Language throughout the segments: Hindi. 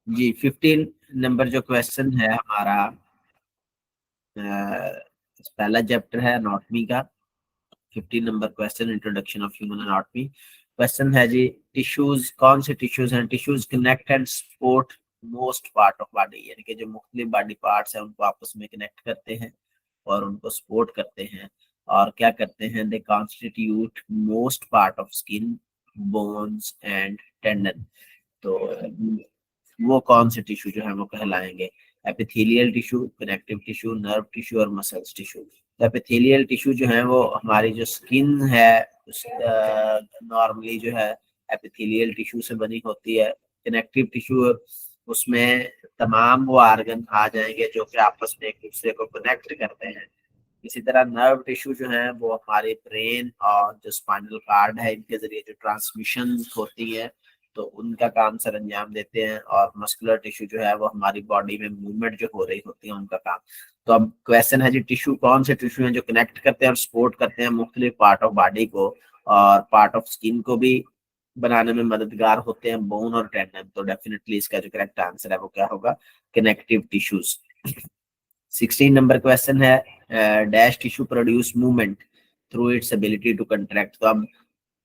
जी 15 नंबर जो क्वेश्चन है हमारा, पहला चैप्टर है एनाटॉमी का। 15 number question, introduction of human anatomy. Question है जी, टिश्यूज कौन से टिश्यूज हैं? Tissues connect and support most part of body, यानी कि जो मुख्तलिफ बॉडी पार्ट्स हैं उनको आपस में कनेक्ट करते हैं और उनको सपोर्ट करते हैं। और क्या करते हैं? They constitute most part of skin, bones and tendon. तो वो कौन से टिश्यू जो है वो कहलाएंगे? Epithelial tissue, connective tissue, nerve tissue और मसल्स टिश्यू। एपिथेलियल टिश्यू जो है वो हमारी जो स्किन है नॉर्मली जो है एपिथेलियल टिश्यू से बनी होती है। कनेक्टिव टिश्यू, उसमें तमाम वो आर्गन आ जाएंगे जो कि आपस में एक दूसरे को कनेक्ट करते हैं। इसी तरह नर्व टिश्यू जो है वो हमारे ब्रेन और जो स्पाइनल कार्ड है इनके जरिए जो ट्रांसमिशन होती है तो उनका काम सर अंजाम देते हैं। और मस्कुलर टिश्यू जो है वो हमारी बॉडी में मूवमेंट जो हो रही होती है उनका काम। तो अब क्वेश्चन है जी, टिश्यू कौन से टिश्यू हैं जो कनेक्ट करते हैं और सपोर्ट करते हैं मुख्तलिफ पार्ट ऑफ बॉडी को और पार्ट ऑफ स्किन को भी बनाने में मददगार होते हैं, बोन और टेंडन। तो डेफिनेटली इसका जो करेक्ट आंसर है वो क्या होगा? Connective tissues. 16 नंबर क्वेश्चन है, dash tissue produce movement through its ability to contract. तो अब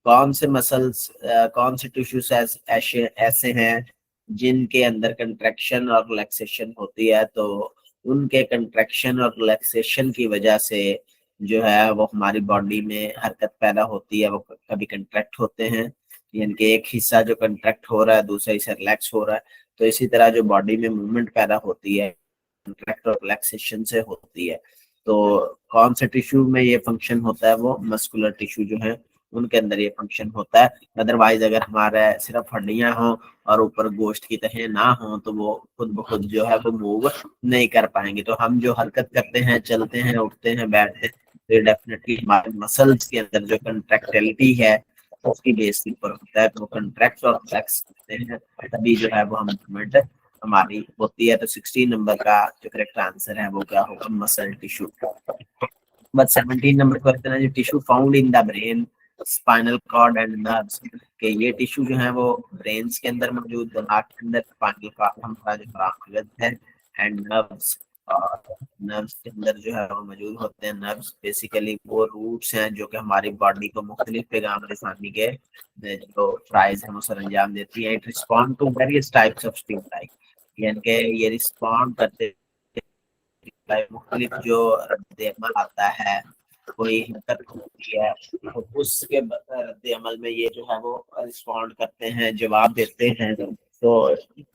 कौन से मसल्स, कौन से टिश्यूज ऐसे ऐसे हैं जिनके अंदर कंट्रैक्शन और रिलैक्सेशन होती है? तो उनके कंट्रैक्शन और रिलैक्सेशन की वजह से जो है वो हमारी बॉडी में हरकत पैदा होती है, वो कभी कंट्रैक्ट होते हैं, यानी कि एक हिस्सा जो कंट्रैक्ट हो रहा है दूसरा हिस्सा रिलैक्स हो रहा है। तो इसी तरह जो बॉडी में मूवमेंट पैदा होती है कंट्रैक्ट और रिलैक्सेशन से होती है। तो कौन से टिश्यू में ये फंक्शन होता है? वो मस्कुलर टिश्यू जो है उनके अंदर ये फंक्शन होता है। अदरवाइज अगर हमारा सिर्फ हड्डियां हो और ऊपर गोश्त की तहें ना हो तो वो खुद ब खुद जो है वो मूव नहीं कर पाएंगे। तो हम जो हरकत करते हैं, चलते हैं, उठते हैं, बैठते हैं, तो डेफिनेटली हमारे मसल्स के अंदर जो कंट्रैक्टिलिटी है उसकी बेस के ऊपर होता है। तो वो कंट्रैक्ट और फ्लेक्स करते हैं तभी जो है वो हम मूवमेंट हमारी होती है। तो 16 नंबर का जो करेक्ट आंसर है वो क्या होगा? Muscle tissue. But 17 number question है जो tissue found in the brain, spinal cord and nerves, के ये टिश्यू जो है वो ब्रेन्स के अंदर मौजूद, दिमाग के अंदर, स्पाइनल कॉर्ड हमारा जो मगज है, एंड नर्व्स। और नर्व्स के अंदर जो है वो मौजूद होते हैं। नर्व्स बेसिकली वो रूट्स हैं जो कि हमारी बॉडी को मुख्तलिफ पैगाम रसानी के जो प्राइज है वो सर अंजाम देती है। It respond to various types of stimuli, यानी कि ये रिस्पॉन्ड करते मुख्तलिफ जो रद्द-ए-अमल आता है, कोई हरकत होती है तो उसके रद्द-ए-अमल में ये जो है वो रिस्पॉन्ड करते हैं, जवाब देते हैं। तो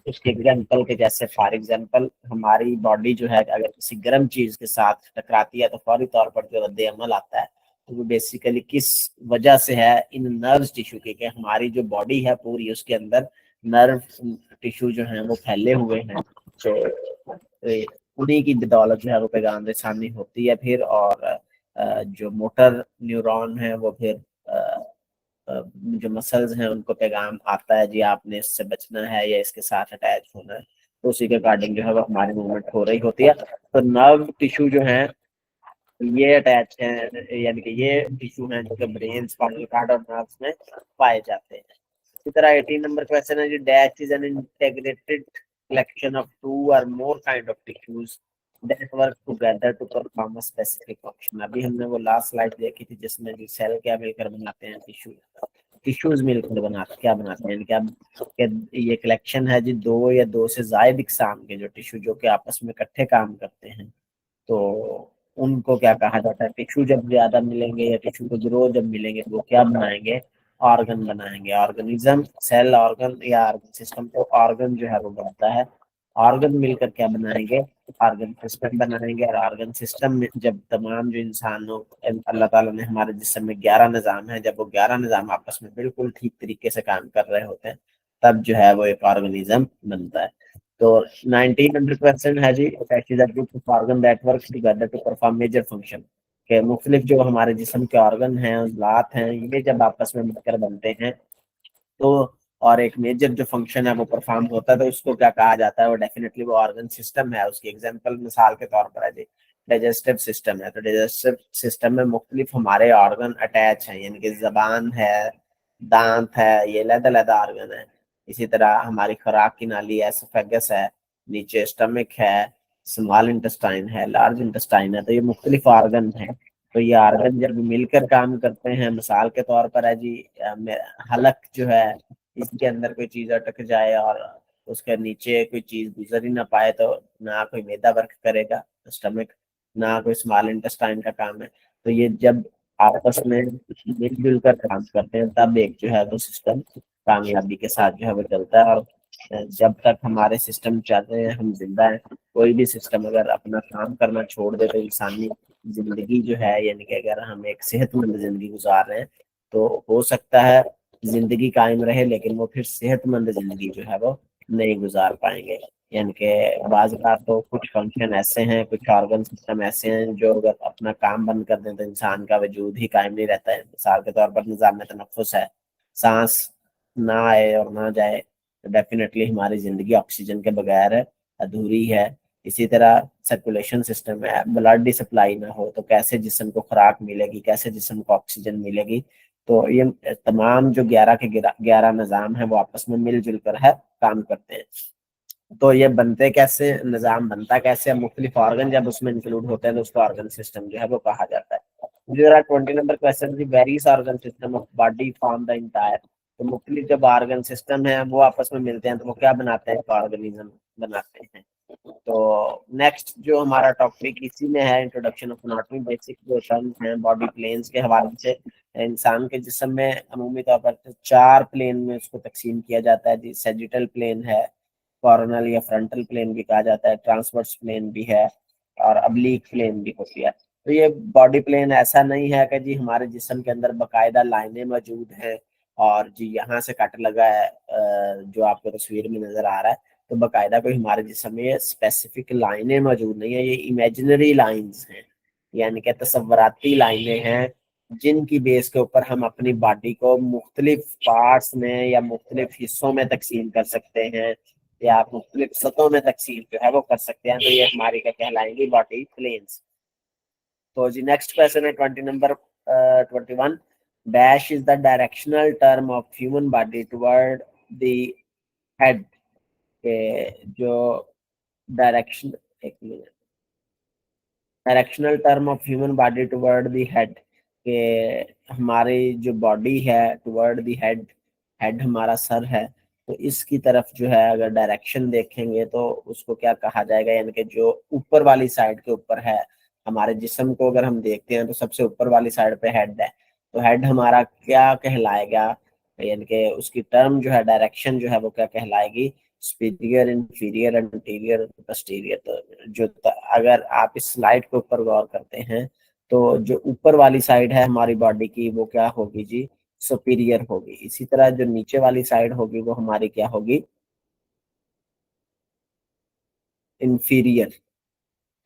उसके एग्जाम्पल के जैसे फॉर एग्जाम्पल हमारी बॉडी जो है अगर किसी गर्म चीज के साथ टकराती है तो फौरी तौर पर जो रद्द-ए-अमल आता है तो वो बेसिकली किस वजह से है? इन नर्व टिश्यू के, हमारी जो बॉडी है पूरी उसके अंदर नर्व टिश्यू जो है वो फैले हुए हैं। तो उन्हीं की बदौलत जो है वो पैगाम रसानी होती है फिर। और जो मोटर न्यूरॉन है वो फिर जो मसल्स हैं उनको पैगाम आता है जी आपने इससे बचना है या इसके साथ अटैच होना है। तो उसी के अकॉर्डिंग जो है वो हमारी मूवमेंट हो रही होती है। तो नर्व टिश्यू जो है ये अटैच है, यानी कि ये टिश्यू हैं जो कि ब्रेन, स्पाइनल कॉर्ड और नर्व्स में पाए जाते हैं। इसी तरह 18 नंबर क्वेश्चन है जी, dash is an integrated collection of two और more kind of tissues that work together to perform a specific function. अभी हमने वो लास्ट स्लाइड देखी थी जिसमें जी सेल क्या मिलकर बनाते हैं? टिश्यू, टिश्यूज मिलकर बनाते क्या बनाते हैं? क्या ये कलेक्शन है जी दो या दो से ज्यादा इकसाम के जो टिश्यू जो कि आपस में इकट्ठे काम करते हैं। तो उनको क्या कहा जाता है? टिश्यू जब ज्यादा मिलेंगे या टिश्यू को ग्रो जब मिलेंगे तो वो क्या बनाएंगे? ऑर्गन बनाएंगे। ऑर्गेनिज्म, सेल ऑर्गन या ऑर्गन सिस्टम। तो ऑर्गन जो है वो बनता है। ऑर्गन मिलकर क्या बनाएंगे? ऑर्गन सिस्टम बनाएंगे। और ऑर्गन सिस्टम में जब तमाम जो इंसानों, अल्लाह ताला ने हमारे जिस्म में 11 निज़ाम है, जब वो 11 निज़ाम आपस में बिल्कुल ठीक तरीके से काम कर रहे होते हैं तब जो है वो एक ऑर्गेनिज्म बनता है। तो 1900% है जी, attaches are group of organ that work together to perform major function, के मुख्तलिफ जो हमारे जिस्म के ऑर्गन हैं, उजलात हैं, ये जब आपस में मिलकर बनते हैं तो और एक मेजर जो फंक्शन है वो परफॉर्म होता है तो उसको क्या कहा जाता है? वो डेफिनेटली वो ऑर्गन सिस्टम है। उसकी एग्जांपल मिसाल के तौर पर है जी डाइजेस्टिव सिस्टम है। तो डाइजेस्टिव सिस्टम में मुख्तलिफ हमारे ऑर्गन अटैच हैं, यानी कि जबान है, दांत है, ये अलग-अलग ऑर्गन है। इसी तरह हमारी खुराक की नाली एसोफेगस है, नीचे स्टमक है, स्मॉल इंटेस्टाइन है, लार्ज इंटेस्टाइन है। तो ये मुख्तलिफ ऑर्गन है। तो ये ऑर्गन जब मिलकर काम करते हैं, मिसाल के तौर पर है जी, हलक जो है, इसके अंदर कोई चीज अटक जाए और उसके नीचे कोई चीज गुजर ही ना पाए, तो ना कोई मैदा वर्क करेगा, स्टमक, ना कोई स्मॉल इंटेस्टाइन का काम है। तो ये जब आपस में मिलजुल कर काम करते हैं, तब एक जो है वो सिस्टम कामयाबी के साथ जो है वो चलता है। और जब तक हमारे सिस्टम चलते हैं, हम जिंदा हैं। कोई भी सिस्टम अगर अपना काम करना छोड़ दे, तो इंसानी जिंदगी जो है, यानी कि अगर हम एक सेहतमंद जिंदगी गुजार रहे हैं, तो हो सकता है जिंदगी कायम रहे, लेकिन वो फिर सेहतमंद जिंदगी जो है वो नहीं गुजार पाएंगे। यानी कि बाज बार तो कुछ फंक्शन ऐसे हैं, कुछ ऑर्गन सिस्टम ऐसे हैं जो अगर अपना काम बंद कर दें तो इंसान का वजूद ही कायम नहीं रहता है। मिसाल के तौर पर निजाम तनफ्फुस है, सांस ना आए और ना जाए तो डेफिनेटली हमारी जिंदगी ऑक्सीजन के बगैर अधूरी है। इसी तरह सर्कुलेशन सिस्टम है, ब्लड की सप्लाई ना हो तो कैसे जिस्म को खुराक मिलेगी, कैसे जिस्म को ऑक्सीजन मिलेगी। तो ये तमाम जो 11 के 11 निज़ाम है, वो आपस में मिलजुल कर है काम करते हैं। तो ये बनते कैसे, निज़ाम बनता कैसे, मुख्तलिफ ऑर्गन जब उसमें इंक्लूड होते हैं तो उसको ऑर्गन सिस्टम जो है वो कहा जाता है। जरा 20 number question, various organ system of body form the entire. तो मुख्तलिफ जब ऑर्गन सिस्टम है वो आपस में मिलते हैं तो वो क्या बनाते हैं, ऑर्गेनिज्म बनाते हैं। तो नेक्स्ट जो हमारा टॉपिक इसी में है, इंट्रोडक्शन ऑफ एनाटॉमी, बेसिक जो टर्म्स हैं बॉडी प्लेन्स के हवाले से। इंसान के जिस्म में अमूमी तौर पर 4 प्लेन में उसको तकसीम किया जाता है जी। सेजिटल प्लेन है, कॉर्नल या फ्रंटल प्लेन भी कहा जाता है, ट्रांसवर्स प्लेन भी है, और अब्लीक प्लेन भी होती है। तो ये बॉडी प्लेन ऐसा नहीं है कि जी हमारे जिस्म के अंदर बाकायदा लाइनें मौजूद हैं और जी यहाँ से कट लगा है, जो आपको तस्वीर में नजर आ रहा है। तो बाकायदा कोई हमारे जिस्म में स्पेसिफिक लाइनें मौजूद नहीं है, ये इमेजिनरी लाइंस हैं, यानी कि तसव्वुराती लाइनें हैं, जिनकी बेस के ऊपर हम अपनी बॉडी को मुख्तलिफ पार्ट्स में या मुख्तलिफ हिस्सों में तकसीम कर सकते हैं, या आप मुख्तलिफ सतहों में तकसीम जो है वो कर सकते हैं। तो ये हमारी क्या कहलाएंगी, बॉडी प्लेन्स। तो जी नेक्स्ट क्वेश्चन है 20 number 21, dash is the directional term of human body toward the head. के जो डायरेक्शन, एक minute, directional term of human body toward the head, के हमारी जो बॉडी है टुवर्ड द हेड, हेड हमारा सर है, तो इसकी तरफ जो है अगर डायरेक्शन देखेंगे तो उसको क्या कहा जाएगा, यानी कि जो ऊपर वाली साइड के ऊपर है, हमारे जिस्म को अगर हम देखते हैं तो सबसे ऊपर वाली साइड पे हेड है। तो हेड हमारा क्या कहलाएगा, यानी कि उसकी टर्म जो है, डायरेक्शन जो है वो क्या कहलाएगी, सुपीरियर, इंफीरियर, एंटीरियर, पोस्टीरियर। तो अगर आप इस स्लाइड के ऊपर गौर करते हैं तो जो ऊपर वाली साइड है हमारी बॉडी की वो क्या होगी जी, सुपीरियर होगी। इसी तरह जो नीचे वाली साइड होगी वो हमारी क्या होगी, इंफीरियर।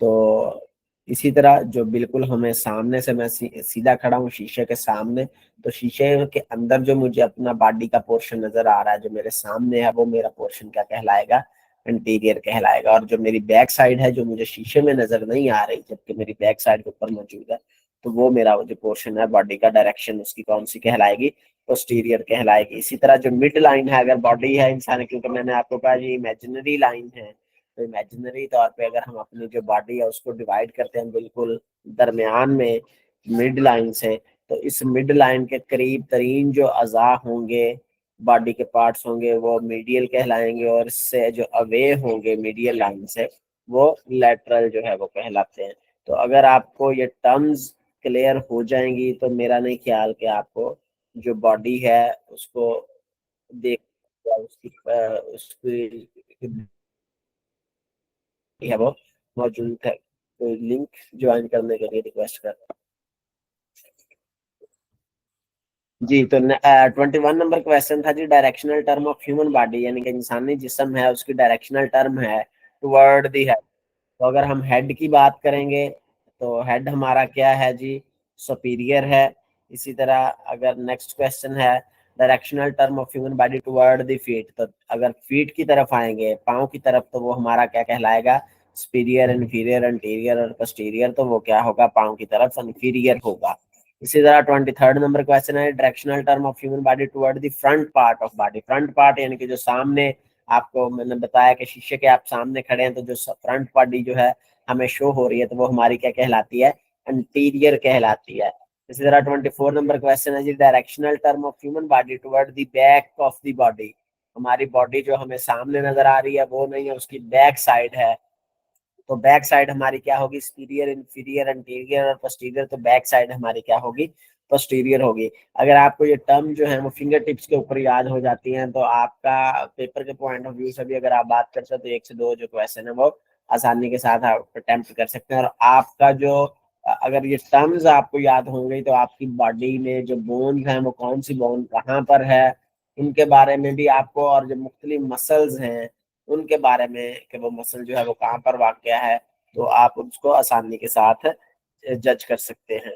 तो इसी तरह जो बिल्कुल हमें सामने से, मैं सीधा खड़ा हूँ शीशे के सामने, तो शीशे के अंदर जो मुझे अपना बॉडी का पोर्शन नजर आ रहा है, जो मेरे सामने है, वो मेरा पोर्शन क्या कहलाएगा, इंटीरियर कहलाएगा। और जो मेरी बैक साइड है, जो मुझे शीशे में नजर नहीं आ रही जबकि मेरी बैक साइड के ऊपर मौजूद है, तो वो मेरा जो पोर्शन है बॉडी का, डायरेक्शन उसकी कौन सी कहलाएगी, पोस्टीरियर कहलाएगी। इसी तरह जो मिड लाइन है, अगर बॉडी है इंसान, क्योंकि मैंने आपको कहा ये इमेजिनरी लाइन है, तो इमेजिनरी तौर पे अगर हम अपनी जो बॉडी है उसको डिवाइड करते हैं बिल्कुल दरमियान में मिड लाइन से, तो इस मिड लाइन के करीब तरीन जो अज़ा होंगे, बॉडी के पार्ट्स होंगे, वो मीडियल कहलाएंगे, और इससे जो अवे होंगे मीडियल लाइन से, वो लेटरल जो है वो कहलाते हैं। तो अगर आपको ये टर्म्स क्लियर हो जाएंगी तो मेरा नहीं ख्याल कि आपको जो बॉडी है उसको देख, उसकी है वो मौजूद है। तो लिंक ज्वाइन करने के लिए रिक्वेस्ट कर जी। तो 21 नंबर क्वेश्चन था जी, directional term of human body, यानी कि इंसानी जिस्म है उसकी डायरेक्शनल टर्म है टुवर्ड दी हेड। तो अगर हम हेड की बात करेंगे तो हेड हमारा क्या है जी, सुपीरियर है। इसी तरह अगर नेक्स्ट क्वेश्चन है, directional term of human body toward the feet, तो अगर फीट की तरफ आएंगे, पाँव की तरफ, तो वो हमारा क्या कहलाएगा, सुपीरियर, इंफीरियर, एंटीरियर और पोस्टीरियर। तो वो क्या होगा, पाँव की तरफ इंफीरियर होगा। इसी तरह 23rd नंबर क्वेश्चन है, directional term of human body toward the front part of body. Front part यानी कि जो सामने, आपको मैंने बताया कि शीशे के आप सामने खड़े हैं तो जो फ्रंट बॉडी जो है हमें शो हो रही है तो वो हमारी क्या कहलाती है, एंटीरियर कहलाती है। इसी तरह 24 नंबर क्वेश्चन है जी, directional term of human body toward the back of the body. हमारी बॉडी जो हमें सामने नजर आ रही है वो नहीं है, उसकी बैक साइड है। तो बैक साइड हमारी क्या होगी, सुपीरियर, इंफीरियर, एंटीरियर और पोस्टीरियर। तो बैक साइड हमारी क्या होगी, पोस्टीरियर होगी। अगर आपको ये टर्म जो है वो फिंगर टिप्स के ऊपर याद हो जाती हैं तो आपका पेपर के पॉइंट ऑफ व्यू से भी अगर आप बात करते हैं तो 1 से 2 जो क्वेश्चन है वो आसानी के साथ आप अटेम्प्ट कर सकते हैं। और आपका जो, अगर ये टर्म्स आपको याद होंगे तो आपकी बॉडी में जो बोन्स हैं वो कौन सी बोन कहाँ पर है, इनके बारे में भी आपको, और जो मुख्तलिफ मसल्स हैं उनके बारे में कि वो मसल जो है वो कहाँ पर वाक़या है, तो आप उसको आसानी के साथ जज कर सकते हैं।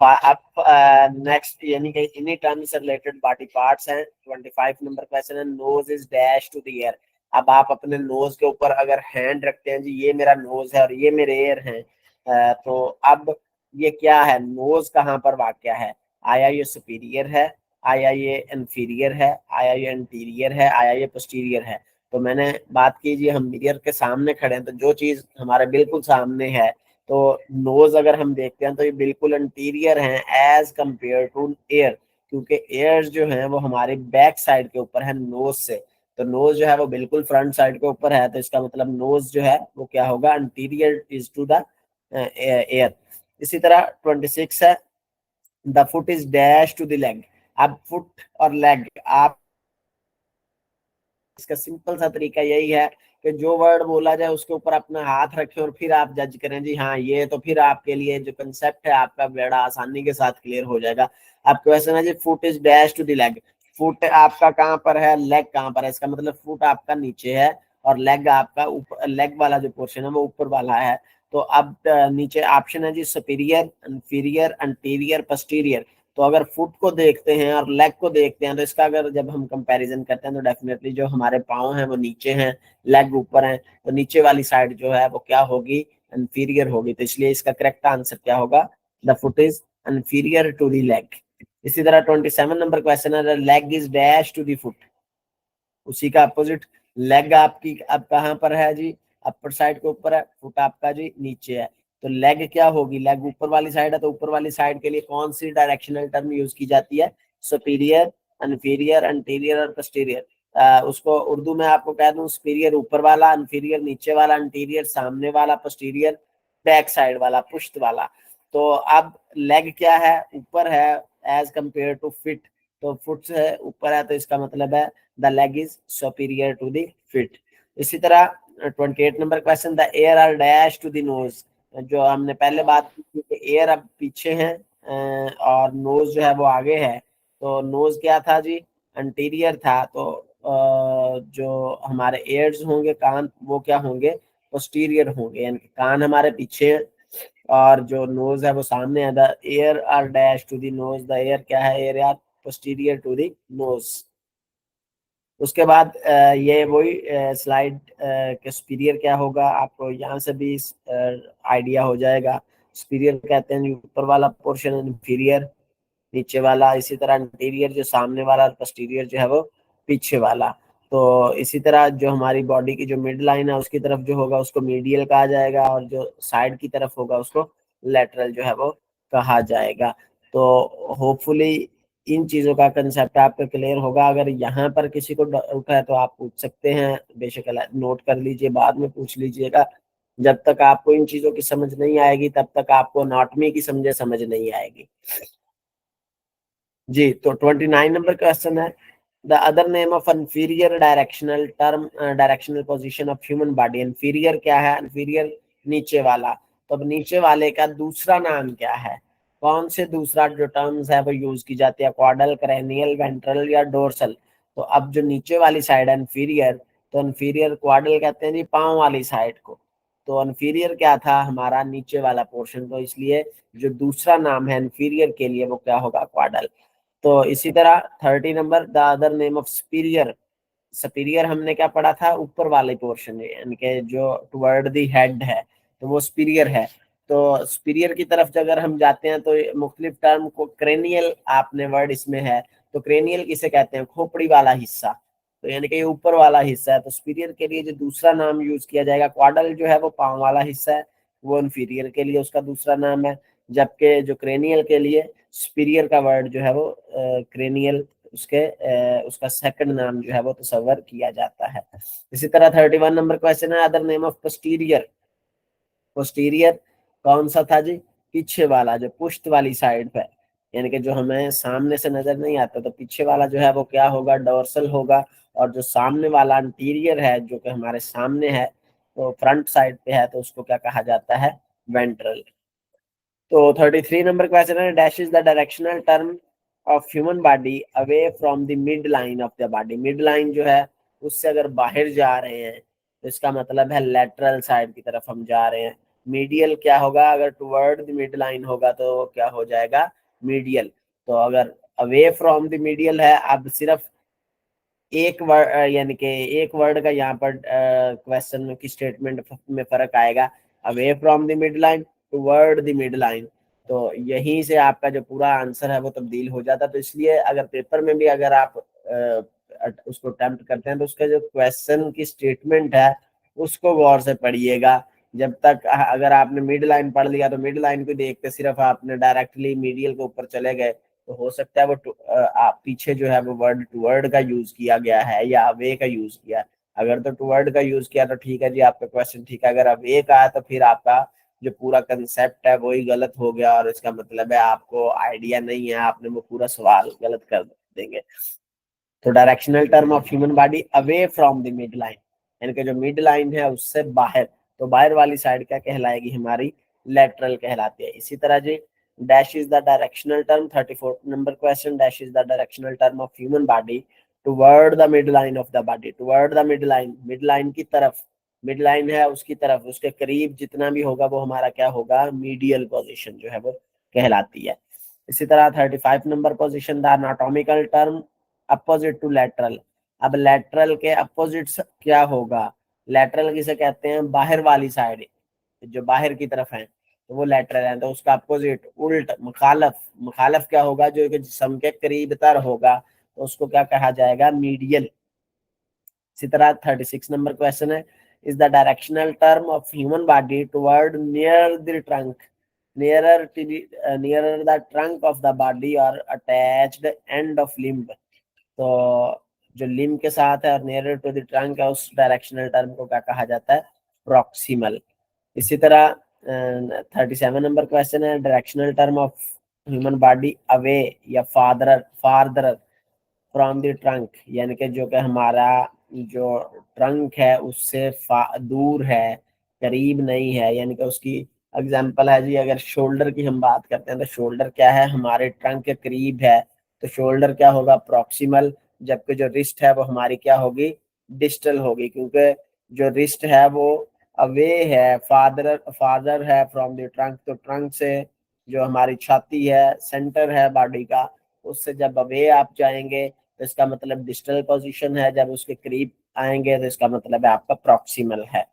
अब नेक्स्ट यानी कि इन्हीं टर्म्स से रिलेटेड बॉडी पार्ट्स हैं। 25 नंबर क्वेश्चन है, nose is dash to the ear. अब आप अपने नोज के ऊपर अगर हैंड रखते हैं जी, ये मेरा नोज है और ये मेरे ईयर हैं, तो अब ये क्या है, नोज कहाँ पर वाक़या है, आया ये सुपीरियर है, आया ये इंफीरियर है, आया ये इंटीरियर है, आया ये पोस्टीरियर है। तो मैंने बात कीजिए, हम मिरर के सामने खड़े हैं तो जो चीज हमारे बिल्कुल सामने है, तो नोज अगर हम देखते हैं तो ये बिल्कुल इंटीरियर है एज कंपेयर टू एयर, क्योंकि एयर्स जो है वो हमारे बैक साइड के ऊपर है नोज से। तो नोज जो है वो बिल्कुल फ्रंट साइड के ऊपर है, तो इसका मतलब नोज जो है वो क्या होगा, interior is to the ear. इसी तरह 26 है, the foot is dash to the leg. अब फुट और लेग, आप इसका सिंपल सा तरीका यही है कि जो वर्ड बोला जाए उसके ऊपर अपना हाथ रखें और फिर आप जज करें जी हाँ ये, तो फिर आपके लिए जो कंसेप्ट है आपका बड़ा आसानी के साथ क्लियर हो जाएगा। आप क्वेश्चन है जी, foot is dash to the leg. Foot आपका कहाँ पर है, लेग कहाँ पर है, इसका मतलब फुट आपका नीचे है और लेग आपका ऊपर, लेग वाला जो पोर्शन है वो ऊपर वाला है। तो अब नीचे ऑप्शन है जी, सुपीरियर, इंफीरियर, एंटीरियर, पोस्टीरियर। तो अगर फुट को देखते हैं और लेग को देखते हैं तो इसका अगर जब हम कंपैरिजन करते हैं तो डेफिनेटली जो हमारे पाँव हैं वो नीचे हैं, लेग ऊपर हैं, तो नीचे वाली साइड जो है वो क्या होगी, इंफीरियर होगी। तो इसलिए इसका करेक्ट आंसर क्या होगा, the foot is inferior to the leg. इसी तरह 27 नंबर क्वेश्चन है, leg is dash to the foot. उसी का अपोजिट, लेग आपकी अब कहाँ पर है जी, अपर साइड के ऊपर है, फुट आपका जी नीचे है। तो लेग क्या होगी, लेग ऊपर वाली साइड है, तो ऊपर वाली साइड के लिए कौन सी डायरेक्शनल टर्म यूज की जाती है, सुपीरियर, इंफीरियर, एंटीरियर और पोस्टीरियर। उसको उर्दू में आपको कह दूं, सुपीरियर ऊपर वाला, इंफीरियर नीचे वाला, इंटीरियर सामने वाला, पोस्टीरियर बैक साइड वाला, पुश्त वाला। तो अब लेग क्या है, ऊपर है एज कंपेयर टू फिट। तो फुट से ऊपर है तो इसका मतलब है the leg is superior to the foot. इसी तरह 28 number question, the ear are dash to the nose. जो हमने पहले बात की थी कि एयर अब पीछे है और नोज जो है वो आगे है। तो नोज क्या था जी, अंटीरियर था। तो जो हमारे एयर्स होंगे, कान, वो क्या होंगे, पोस्टीरियर होंगे, यानी कि कान हमारे पीछे है और जो नोज है वो सामने है। The ear are dash to the nose, the ear क्या है, ear are posterior to the nose. उसके बाद ये वही स्लाइड के सुपीरियर क्या होगा, आपको यहाँ से भी आइडिया हो जाएगा। सुपीरियर कहते हैं ऊपर वाला पोर्शन, इंफीरियर नीचे वाला, इसी तरह इंटीरियर जो सामने वाला और पोस्टीरियर जो है वो पीछे वाला। तो इसी तरह जो हमारी बॉडी की जो मिड लाइन है उसकी तरफ जो होगा उसको मीडियल कहा जाएगा और जो साइड की तरफ होगा उसको लेटरल जो है वो कहा जाएगा। तो होपफुली इन चीजों का कंसेप्ट आपका क्लियर होगा। अगर यहाँ पर किसी को डाउट है तो आप पूछ सकते हैं, बेशक नोट कर लीजिए, बाद में पूछ लीजिएगा। जब तक आपको इन चीजों की समझ नहीं आएगी तब तक आपको एनाटॉमी की समझ नहीं आएगी जी। तो 29 नंबर क्वेश्चन है, the other name of inferior directional term, directional position of human body. Inferior क्या है, इंफीरियर नीचे वाला। तो अब नीचे वाले का दूसरा नाम क्या है, कौन से दूसरा जो टर्म्स है वो यूज की जाती है, क्वाडल, क्रेनियल, वेंट्रल या डोर्सल। तो अब जो नीचे वाली साइड है इंफीरियर, तो इंफीरियर क्वाडल कहते हैं जी पांव वाली साइड को। तो इंफीरियर क्या था, हमारा नीचे वाला पोर्शन। तो इसलिए जो दूसरा नाम है इंफीरियर के लिए वो क्या होगा, क्वाडल। तो इसी तरह 30 number, the other name of superior. Superior हमने क्या पढ़ा था, ऊपर वाले पोर्शन यानी कि जो टुवर्ड द हेड है, तो वो सुपीरियर है। तो सुपीरियर की तरफ अगर हम जाते हैं तो मुख्तलिफ टर्म को, क्रेनियल आपने वर्ड इसमें है, तो क्रेनियल किसे कहते हैं, खोपड़ी वाला हिस्सा, तो यानी कि ये ऊपर वाला हिस्सा है। तो सुपीरियर के लिए जो दूसरा नाम यूज किया जाएगा, क्वाडल जो है वो पांव वाला हिस्सा है, वो इन्फीरियर के लिए उसका दूसरा नाम है, जबकि जो क्रेनियल के लिए सुपीरियर का वर्ड जो है वो क्रेनियल, उसका सेकंड नाम जो है वो तस्वर किया जाता है। इसी तरह 31 नंबर क्वेश्चन है, other name of posterior. Posterior कौन सा था जी, पीछे वाला, जो पुश्त वाली साइड पे, यानी कि जो हमें सामने से नजर नहीं आता, तो पीछे वाला जो है वो क्या होगा, डोर्सल होगा। और जो सामने वाला इंटीरियर है, जो कि हमारे सामने है, तो फ्रंट साइड पे है, तो उसको क्या कहा जाता है, वेंट्रल। तो 33 नंबर क्वेश्चन है, dash is the directional term of human body away from the mid line of the body. Mid line जो है उससे अगर बाहर जा रहे हैं तो इसका मतलब है लेटरल साइड की तरफ हम जा रहे हैं। मीडियल क्या होगा, अगर टुवर्ड द मिड लाइन होगा तो क्या हो जाएगा, मीडियल। तो अगर अवे फ्रॉम द मीडियल है, अब सिर्फ एक वर्ड, यानी कि एक वर्ड का यहाँ पर क्वेश्चन की स्टेटमेंट में फर्क आएगा, away from the mid line toward the mid line, तो यहीं से आपका जो पूरा आंसर है वो तब्दील हो जाता है। तो इसलिए अगर पेपर में भी अगर आप उसको अटेम्प्ट करते हैं तो उसका जो क्वेश्चन की स्टेटमेंट है उसको गौर से पढ़िएगा। जब तक अगर आपने मिड लाइन पढ़ लिया तो मिड लाइन को देख के सिर्फ आपने डायरेक्टली मीडियल के ऊपर चले गए, तो हो सकता है वो आप पीछे जो है वो वर्ड टू वर्ड का यूज किया गया है या अवे का यूज किया है। अगर तो टू वर्ड का यूज किया तो ठीक है जी, आपका क्वेश्चन ठीक है। अगर अवे का है तो फिर आपका जो पूरा कंसेप्ट है वही गलत हो गया, और इसका मतलब है आपको आइडिया नहीं है, आपने वो पूरा सवाल गलत कर देंगे। तो directional term of human body away from the mid line, यानी कि जो मिड लाइन है उससे बाहर, तो बाहर वाली साइड क्या कहलाएगी, हमारी लेटरल कहलाती है। इसी तरह जी, dash is the directional term, 34 number question, dash is the directional term of human body toward the mid line of the body. Toward the mid line, mid line की तरफ, मिड लाइन है उसकी तरफ, उसके करीब जितना भी होगा वो हमारा क्या होगा, मीडियल पोजीशन जो है वो कहलाती है। इसी तरह 35 number position, the anatomical term opposite to lateral. अब लेटरल के अपोजिट क्या होगा, लेटरल किसे कहते हैं, बाहर वाली साइड, जो बाहर की तरफ है तो वो लेटरल है। तो उसका अपोजिट, उल्ट, मुखालफ, मुखालफ क्या होगा, जो कि जिस्म के करीब तर होगा, तो उसको क्या कहा जाएगा, मीडियल। इसी तरह 36 नंबर क्वेश्चन है, is the directional term of human body toward near the trunk, near the trunk of the body और अटैच्ड एंड ऑफ लिम्ब। तो जो लिम्ब के साथ है और नियर टू द ट्रंक है, उस डायरेक्शनल टर्म को क्या कहा जाता है, प्रॉक्सिमल। इसी तरह 37 नंबर क्वेश्चन है, directional term of human body away या father farther from the trunk, यानी कि जो कि हमारा जो ट्रंक है उससे दूर है, करीब नहीं है, यानी कि उसकी एग्जांपल है जी, अगर शोल्डर की हम बात करते हैं तो शोल्डर क्या है, हमारे ट्रंक के करीब है, तो शोल्डर क्या होगा, प्रॉक्सिमल। जबकि जो रिस्ट है वो हमारी क्या होगी, डिस्टल होगी, क्योंकि जो रिस्ट है वो अवे है, फादर फादर है फ्रॉम द ट्रंक, तो ट्रंक से जो हमारी छाती है, सेंटर है बॉडी का, उससे जब अवे आप जाएंगे तो इसका मतलब डिस्टल पोजीशन है, जब उसके करीब आएंगे तो इसका मतलब है आपका प्रॉक्सिमल है।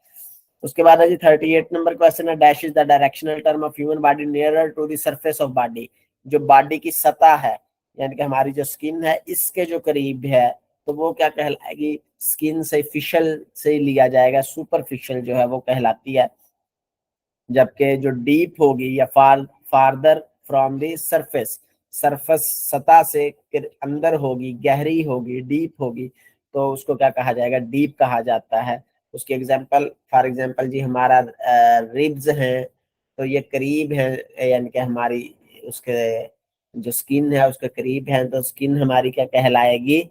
उसके बाद है जी 38 नंबर क्वेश्चन है, dash is the directional term of human body nearer to the surface of body. जो बॉडी की सतह है, यानी कि हमारी जो स्किन है इसके जो करीब है, तो वो क्या कहलाएगी, स्किन से फिशल से लिया जाएगा, सुपरफिशियल जो है वो कहलाती है। जबकि जो डीप होगी या farther from the surface, surface सतह से अंदर होगी, गहरी होगी, डीप होगी, तो उसको क्या कहा जाएगा, डीप कहा जाता है। उसके एग्जांपल, फॉर एग्जांपल जी, हमारा रिब्स हैं तो ये करीब है, यानी कि हमारी उसके जो स्किन है उसके करीब है, तो स्किन हमारी क्या कहलाएगी,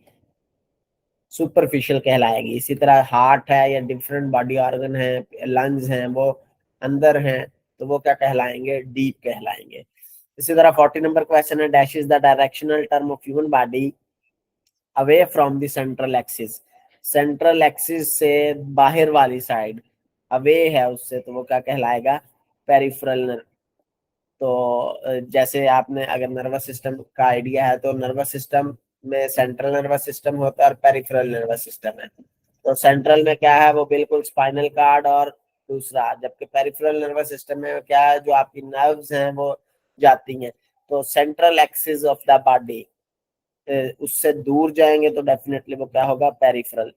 सुपरफिशियल कहलाएगी। इसी तरह हार्ट है या डिफरेंट बॉडी ऑर्गन है, लंग्स हैं, वो अंदर हैं, तो वो क्या कहलाएंगे, डीप कहलाएंगे। इसी तरह 40 नंबर क्वेश्चन है, dash is the directional term of human body away from the central axis. Central axis से बाहर वाली साइड अवे है उससे, तो वो क्या कहलाएगा, पेरिफेरल। तो जैसे आपने अगर नर्वस सिस्टम का आइडिया है, तो नर्वस सिस्टम में सेंट्रल नर्वस सिस्टम होता है और पेरिफेरल नर्वस सिस्टम है। तो सेंट्रल में क्या है, वो बिल्कुल स्पाइनल कार्ड और दूसरा। जबकि पेरिफेरल नर्वस सिस्टम में क्या है, जो आपकी नर्व्स हैं वो जाती हैं। तो central axis of the body, उससे दूर जाएंगे तो डेफिनेटली वो क्या होगा, पेरिफेरल।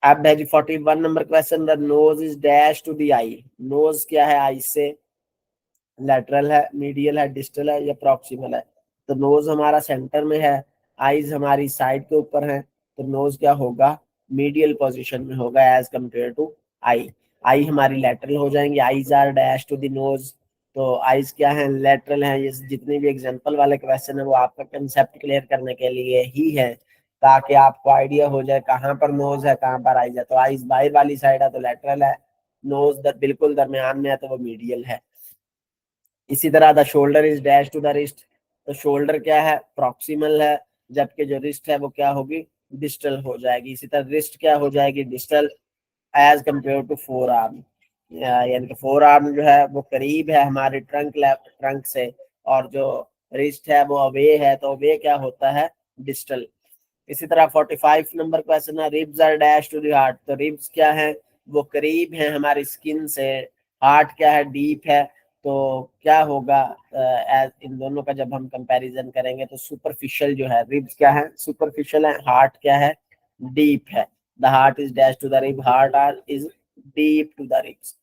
अब है जी 41 number question, the nose is dash to the eye. Nose क्या है, आई से लेटरल है, मीडियल है, डिस्टल है या प्रॉक्सिमल है। तो नोज हमारा सेंटर में है, आईज हमारी साइड के ऊपर है, तो नोज क्या होगा, मीडियल पोजीशन में होगा as compare to eye. Eye हमारी लेटरल हो जाएंगी, eyes are dash to the nose. तो आईज क्या है, लेटरल है। ये जितने भी एग्जांपल वाले क्वेश्चन है वो आपका कंसेप्ट क्लियर करने के लिए ही है, ताकि आपको आइडिया हो जाए कहाँ पर नोज है कहाँ पर आईज है। तो आईज बाहर वाली साइड है तो लेटरल है, नोज बिल्कुल दरमियान में है तो वो मीडियल है। इसी तरह the shoulder is dash to the wrist. तो शोल्डर क्या है, प्रॉक्सिमल है, जबकि जो रिस्ट है वो क्या होगी, डिस्टल हो जाएगी। इसी तरह रिस्ट क्या हो जाएगी, distal as compare to forearm. यानी कि फोर आर्म जो है वो करीब है हमारे ट्रंक से, और जो रिस्ट है वो अवे है, तो अवे क्या होता है, डिस्टल। इसी तरह 45 नंबर क्वेश्चन है, ribs are dash to the heart. तो रिब्स क्या है, वो करीब है हमारी स्किन से। हार्ट क्या है, डीप है। तो क्या होगा, इन दोनों का जब हम कंपैरिजन करेंगे तो सुपरफिशियल जो है, रिब्स क्या है, सुपरफिशियल है, हार्ट क्या है, डीप है। The heart is dash to the rib, heart are is deep to the ribs.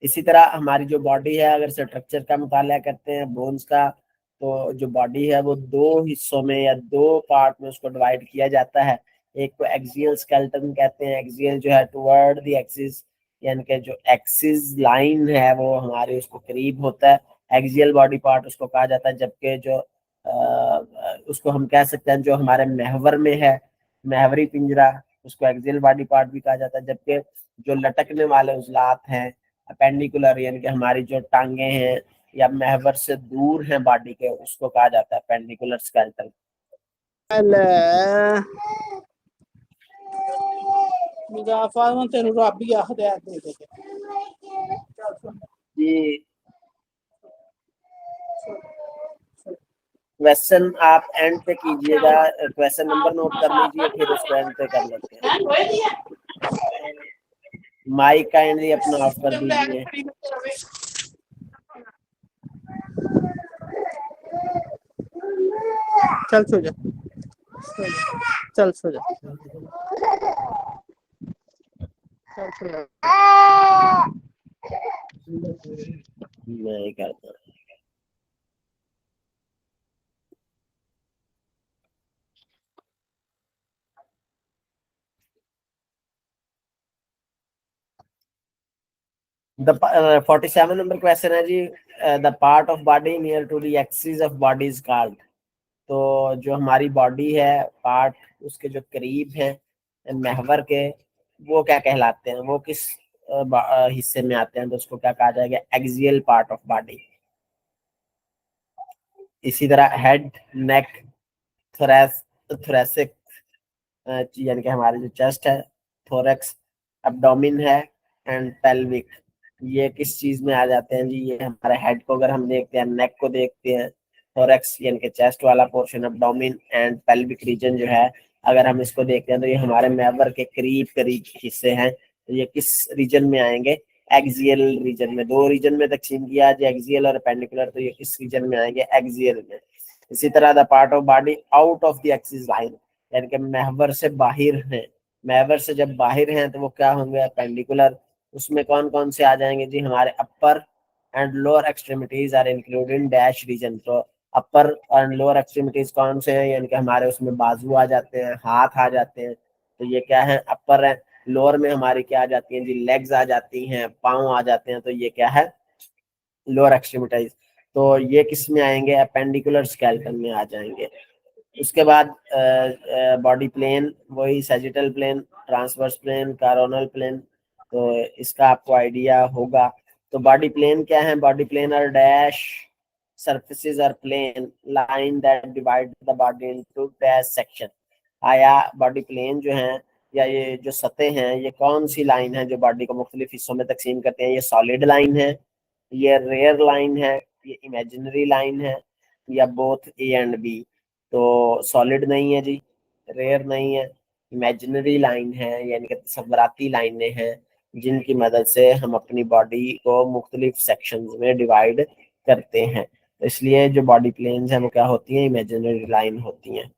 इसी तरह हमारी जो बॉडी है, अगर स्ट्रक्चर का मुताला करते हैं बोन्स का, तो जो बॉडी है वो दो हिस्सों में या दो पार्ट में उसको डिवाइड किया जाता है। एक को एक्सियल स्केलेटन कहते हैं, एक्सियल जो है टुवर्ड द एक्सिस, यानी कि जो एक्सिस लाइन है वो हमारे उसको करीब होता है, एक्सियल बॉडी पार्ट उसको कहा जाता है। जबकि जो उसको हम कह सकते हैं जो हमारे महवर में है, महवरी पिंजरा, उसको एक्सियल बॉडी पार्ट भी कहा जाता है। जबकि जो लटकने वाले उजलात हैं, अपेंडिकुलर, यानी कि हमारी जो टांगे हैं या महवर से दूर हैं बॉडी के, उसको कहा जाता है अपेंडिकुलर स्केलेटन। जी क्वेश्चन आप एंड पे कीजिएगा, क्वेश्चन नंबर नोट कर लीजिए, फिर उसको एंड पे कर लेते हैं। माइक काइंडली अपना ऑफ कर दीजिए। चल सो जा, चल सो जा, चल सो जा। मैं करता हूँ। द 47 नंबर क्वेश्चन है जी, the part of body near to the axis of body is called. तो जो हमारी बॉडी है, पार्ट उसके जो करीब है महवर के, वो क्या कहलाते हैं, वो किस हिस्से में आते हैं, तो उसको क्या कहा जाएगा, एक्सियल पार्ट ऑफ बॉडी। इसी तरह हेड, नेक, थोरेसिक, यानी कि हमारे जो चेस्ट है, थोरेक्स, एब्डोमिन है, एंड पेल्विक, ये किस चीज में आ जाते हैं जी, ये हमारे हेड को अगर हम देखते हैं, नेक को देखते हैं, थोरेक्स यानी कि चेस्ट वाला portion, abdomen and pelvic region जो है, अगर हम इसको देखते हैं तो ये हमारे मैबर के करीब करीब हिस्से हैं। तो ये किस रीजन में आएंगे, एक्सियल रीजन में। दो रीजन में तकसीम किया है, एक्सियल और पेंडिकुलर, तो ये किस रीजन में आएंगे, एक्सियल में। इसी तरह the part of body out of the axis line, यानी कि महवर से बाहर हैं, महवर से जब बाहर हैं तो वो क्या होंगे, पेंडिकुलर। उसमें कौन कौन से आ जाएंगे जी, हमारे upper and lower extremities are included dash region. तो अपर एंड लोअर एक्सट्रीमिटीज कौन से हैं, यानी कि हमारे उसमें बाजू आ जाते हैं, हाथ आ जाते हैं, तो ये क्या है, अपर है। लोअर में हमारी क्या आ जाती हैं जी, लेग्स आ जाती हैं, पाँव आ जाते हैं, तो ये क्या है, लोअर एक्सट्रीमिटीज। तो ये किस में आएंगे, अपेंडिकुलर स्केलेटन में आ जाएंगे। उसके बाद बॉडी प्लेन, वही sagittal plane, transverse plane, coronal plane, तो इसका आपको आइडिया होगा। तो बॉडी प्लेन क्या है, body plane are dash surfaces are plane line that divide the body into dash section। आया बॉडी प्लेन जो है या ये जो सतह हैं, ये कौन सी लाइन है जो बॉडी को मुख्तलिफ हिस्सों में तकसीम करते हैं, ये सॉलिड लाइन है, ये रेयर लाइन है, ये इमेजिनरी लाइन है, या बोथ ए एंड बी। तो सॉलिड नहीं है जी, रेयर नहीं है, इमेजिनरी लाइन है, यानी कि तस्वराती लाइनें हैं, जिनकी मदद से हम अपनी बॉडी को मुख्तलिफ सेक्शंस में डिवाइड करते हैं। तो इसलिए जो बॉडी प्लेन्स हैं वो क्या होती हैं, इमेजिनरी लाइन होती हैं।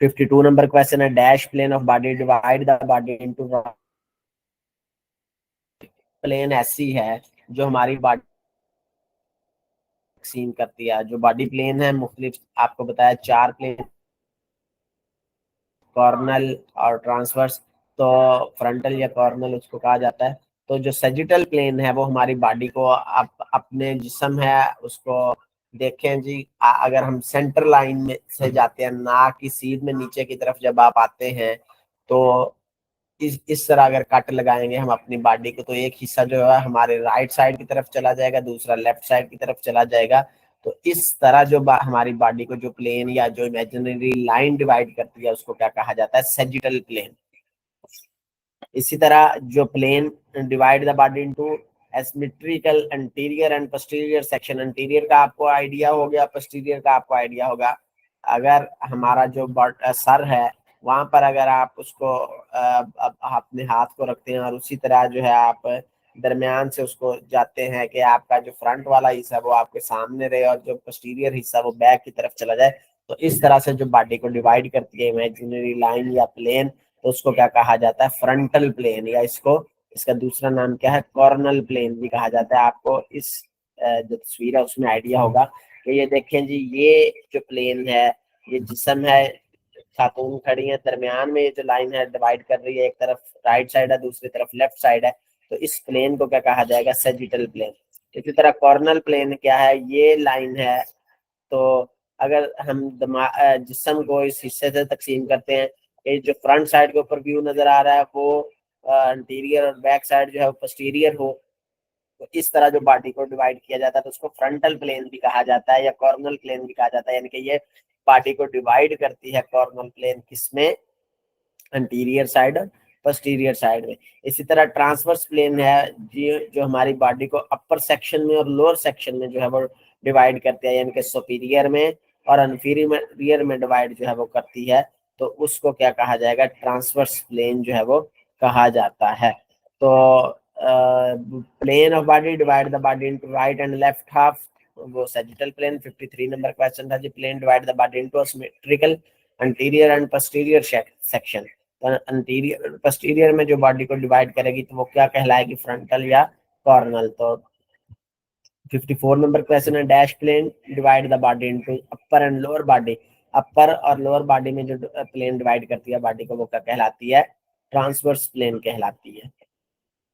52 नंबर क्वेश्चन है, dash plane of body divide the body into. Plane ऐसी है जो हमारी बॉडी तकसीम करती है। जो बॉडी प्लेन है मुख्तलिफ, आपको बताया 4 प्लेन, कॉर्नल और ट्रांसवर्स। तो फ्रंटल या कॉर्नल उसको कहा जाता है। तो जो सजिटल प्लेन है वो हमारी बॉडी को अपने जिस्म है उसको देखें जी, अगर हम सेंटर लाइन में से जाते हैं, नाक की सीध में नीचे की तरफ जब आप आते हैं, तो इस तरह अगर कट लगाएंगे हम अपनी बॉडी को, तो एक हिस्सा जो है हमारे राइट साइड की तरफ चला जाएगा, दूसरा लेफ्ट साइड की तरफ चला जाएगा। तो इस तरह जो हमारी बॉडी को जो प्लेन या जो इमेजिनरी लाइन डिवाइड करती है उसको क्या कहा जाता है, सेजिटल प्लेन। इसी तरह जो plane divide the body into asymmetrical anterior and posterior section. Anterior का आपको आइडिया हो गया, पोस्टीरियर का आपको आइडिया होगा। अगर हमारा जो सर है वहां पर अगर आप उसको अपने हाथ को रखते हैं और उसी तरह जो है आप दरमियान से उसको जाते हैं कि आपका जो फ्रंट वाला हिस्सा वो आपके सामने रहे और जो पोस्टीरियर हिस्सा वो बैक की तरफ चला जाए, तो इस तरह से जो बॉडी को डिवाइड करती है इमेजिनरी लाइन या प्लेन, तो उसको क्या कहा जाता है, फ्रंटल प्लेन, या इसका दूसरा नाम क्या है, कॉर्नल प्लेन भी कहा जाता है। आपको इस जो तस्वीर है उसमें आइडिया होगा कि ये देखें जी, ये जो प्लेन है, ये जिस्म है, खातून खड़ी है, दरमियान में ये जो लाइन है डिवाइड कर रही है, एक तरफ राइट साइड है दूसरी तरफ लेफ्ट साइड है, तो इस प्लेन को क्या कहा जाएगा, सेजिटल प्लेन। इसी तरह कॉर्नल प्लेन क्या है, ये लाइन है। तो अगर हम जिस्म को इस हिस्से से तकसीम करते हैं, ये जो फ्रंट साइड के ऊपर व्यू नजर आ रहा है वो इंटीरियर और बैक साइड जो है वो पोस्टीरियर हो, तो इस तरह जो बॉडी को डिवाइड किया जाता है तो उसको फ्रंटल प्लेन भी कहा जाता है या कॉर्नल प्लेन भी कहा जाता है। यानी कि ये बॉडी को डिवाइड करती है कॉर्नल प्लेन किसमें, अंटीरियर साइड और पोस्टीरियर साइड में। इसी तरह ट्रांसवर्स प्लेन है जी, जो हमारी बॉडी को अपर सेक्शन में और लोअर सेक्शन में जो है वो डिवाइड करती है, यानी कि सुपीरियर में और इन्फीरियर में डिवाइड जो है वो करती है, तो उसको क्या कहा जाएगा, ट्रांसवर्स प्लेन जो है वो कहा जाता है। तो plane of body divide the body into right and left half, वो सजिटल प्लेन। 53 नंबर क्वेश्चन था जी, plane divide the body into symmetrical anterior and posterior section. Anterior posterior में जो बॉडी को डिवाइड करेगी तो वो क्या कहलाएगी, फ्रंटल या कॉर्नल। तो 54 नंबर क्वेश्चन है, dash plane divide the body into upper and lower body. Upper और लोअर बॉडी में जो प्लेन डिवाइड करती है बॉडी को वो क्या कहलाती है, ट्रांसवर्स प्लेन कहलाती है।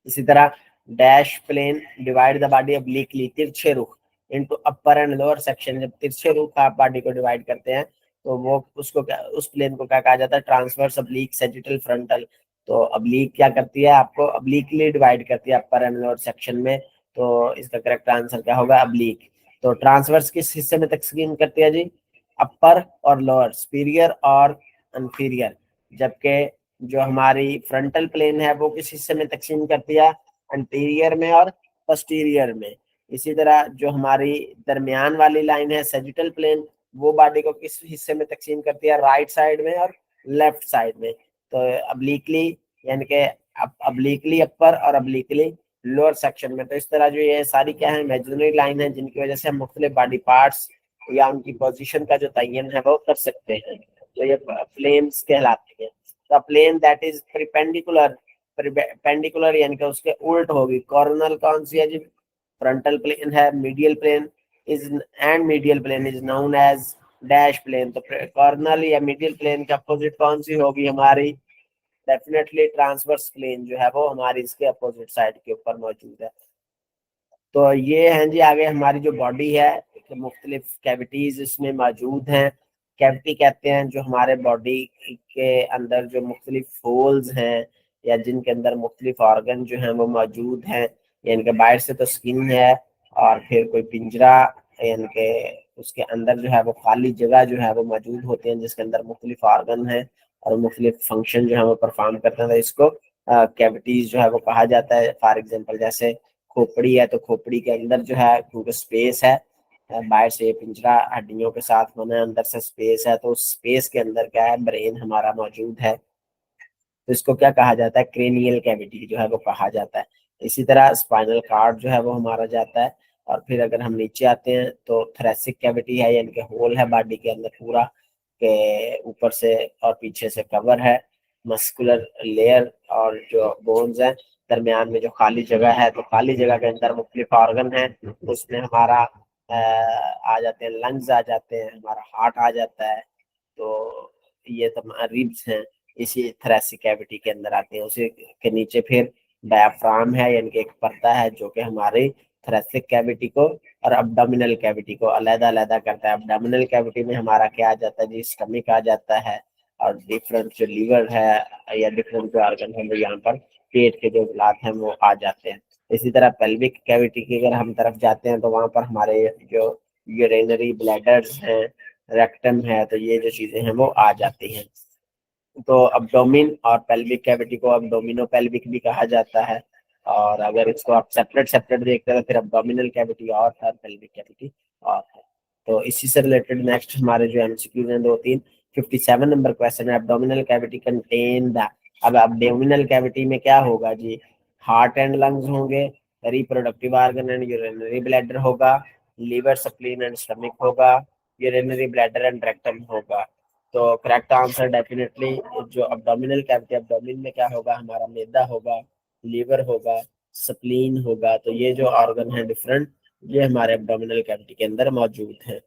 इसी तरह dash plane divide the body obliquely, तिरछे रुख, into upper and lower section. जब तिरछे रुख आप बॉडी को डिवाइड करते हैं तो वो उसको क्या, उस प्लेन को क्या कहा जाता है, ट्रांसवर्स ऑब्लिक सेजिटल फ्रंटल। तो ऑब्लिक क्या करती है, आपको ऑब्लिकली डिवाइड करती है अपर एंड लोअर सेक्शन में, तो इसका करेक्ट आंसर क्या होगा, ऑब्लिक। तो ट्रांसवर्स किस हिस्से में तकसीम करती है जी, अपर और लोअर, सुपीरियर और इंफीरियर। जबकि जो हमारी फ्रंटल प्लेन है वो किस हिस्से में तकसीम करती है, अंटीरियर में और पोस्टीरियर में। इसी तरह जो हमारी दरमियान वाली लाइन है सेजिटल प्लेन, वो बॉडी को किस हिस्से में तकसीम करती है, राइट साइड में और लेफ्ट साइड में। तो अब्लिकली, यानी कि अब्लिकली अपर और अब्लिकली लोअर सेक्शन में। तो इस तरह जो ये सारी क्या है, इमेजिनरी लाइन है, जिनकी वजह से हम मुख्तलिफ बॉडी पार्ट्स या उनकी पोजीशन का जो तयन है वो कर सकते हैं। तो ये प्लेन्स कहलाती है। The plane that is perpendicular यानी कि उसके उल्ट होगी। कॉर्नल कौन सी है जी, फ्रंटल प्लेन है। Medial plane is and medial plane is known as dash plane. तो कॉर्नल या मीडियल प्लेन के अपोजिट कौन सी होगी हमारी, डेफिनेटली ट्रांसवर्स प्लेन जो है वो हमारी इसके अपोजिट साइड के ऊपर मौजूद है। तो ये हैं जी, आगे हमारी जो बॉडी है मुख्तलिफ कैविटीज इसमें मौजूद हैं। कैविटी कहते हैं जो हमारे बॉडी के अंदर जो मुख्तलिफ होल्स हैं या जिनके अंदर मुख्तलिफ ऑर्गन जो हैं वो मौजूद हैं। यानी कि बाहर से तो स्किन है और फिर कोई पिंजरा, यानी कि उसके अंदर जो है वो खाली जगह जो है वो मौजूद होते हैं जिसके अंदर मुख्तलिफ ऑर्गन है और मुख्तलिफ फंक्शन जो है वो परफॉर्म करते हैं। तो इसको कैविटीज जो है वो कहा जाता है। फॉर एग्जाम्पल जैसे खोपड़ी है, तो खोपड़ी के अंदर जो है क्योंकि स्पेस है, बाहर से पिंजरा हड्डियों के साथ बना है, अंदर से स्पेस है, तो स्पेस के अंदर क्या है, ब्रेन हमारा मौजूद है। तो इसको क्या कहा जाता है, क्रेनियल कैविटी जो है वो कहा जाता है। इसी तरह स्पाइनल कार्ड जो है वो हमारा जाता है। और फिर अगर हम नीचे आते हैं तो थोरेसिक कैविटी है, यानी कि होल है बॉडी के अंदर पूरा, के ऊपर से और पीछे से कवर है, मस्कुलर लेयर और जो बोन्स हैं दरमियान में जो खाली जगह है, तो खाली जगह के अंदर मुख्तलिफ ऑर्गन है, उसमें हमारा आ जाते हैं लंग्स, आ जाते हैं हमारा हार्ट आ जाता है। तो ये तमाम रिब्स हैं इसी थोरेसिक कैविटी के अंदर आते हैं। उसी के नीचे फिर डायाफ्राम है, यानी कि एक पर्दा है जो कि हमारी थोरेसिक कैविटी को और अब्डोमिनल कैविटी को अलग अलग करता है। अब्डोमिनल कैविटी में हमारा क्या आ जाता है जी, स्टमक आ जाता है, और डिफरेंट जो लीवर है या डिफरेंट जो ऑर्गन है वो यहाँ पर पेट के जो ग्लास हैं वो आ जाते हैं। इसी तरह पेल्विक कैविटी की अगर हम तरफ जाते हैं तो वहां पर हमारे जो यूरिनरी ब्लैडर्स हैं, रेक्टम है, तो ये जो चीजें हैं वो आ जाती हैं। तो अब्डोमिन और पेल्विक कैविटी को अब्डोमिनो पेल्विक भी कहा जाता है। और अगर इसको आप सेपरेट सेपरेट देखते हैं तो फिर अब्डोमिनल कैविटी और है, पेल्विक कैविटी और है। तो इसी से रिलेटेड नेक्स्ट हमारे जो एमसीक्यूज हैं दो तीन, 57 नंबर क्वेश्चन है, अब्डोमिनल कैविटी कंटेन द। अब अब्डोमिनल कैविटी में क्या होगा जी, हार्ट एंड लंग्स होंगे, reproductive organ and urinary bladder होगा, लीवर स्प्लीन एंड स्टमक होगा, यूरिनरी ब्लैडर एंड रेक्टम होगा। तो करेक्ट आंसर डेफिनेटली जो अब्डोमिनल कैविटी, अब्डोमिन में क्या होगा, हमारा मैदा होगा, लीवर होगा, स्प्लीन होगा। तो ये जो ऑर्गन है डिफरेंट, ये हमारे अब्डोमिनल कैविटी के अंदर मौजूद है।